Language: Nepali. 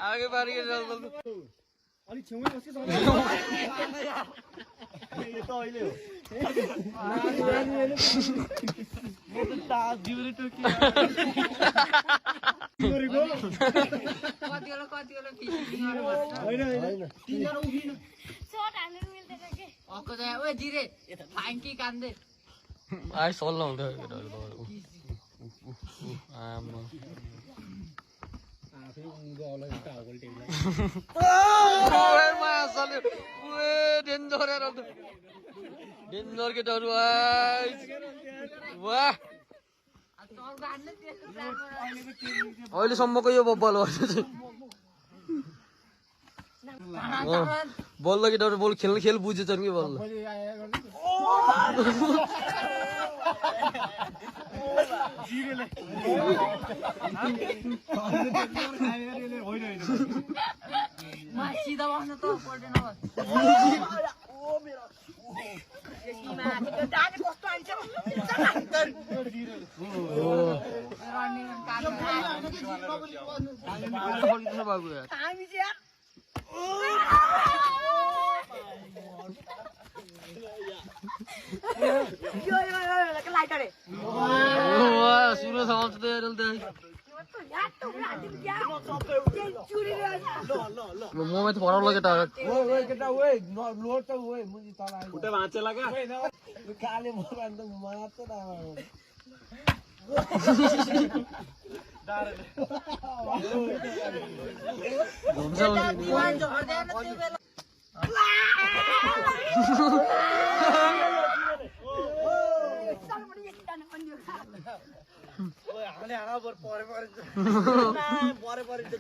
आगे बार के चल अलि छेउमै बस्के सक्दैन यो त अहिले हो म त तास दिउरे टोकी गरेको कतिवटा फिसिङहरु गर्छ हैन हैन तीनजना उभिनु शॉट हाल्नु मिल्दैन के अको चाहिँ ओए जिरे फ्याङ्की कान्दे आइ सल्ल हुँदै आमा आफै उङ्गो अलग टाउको टेबल ओए मासले ओए डेन्जर केटाहरु आइ वाह अहिलेसम्मको यो बल हो बल्ल केटाहरु बल खेल बुझेछन् कि बल्ल सिधा बस्न त पर्दैन सुरु समाउँछ त मोमा त फराउला केटा ओए केटा ओए लोड त ओए मुजी तल आयो खुट्टा भाँचे लगा काले मोबाइल त मात्र परे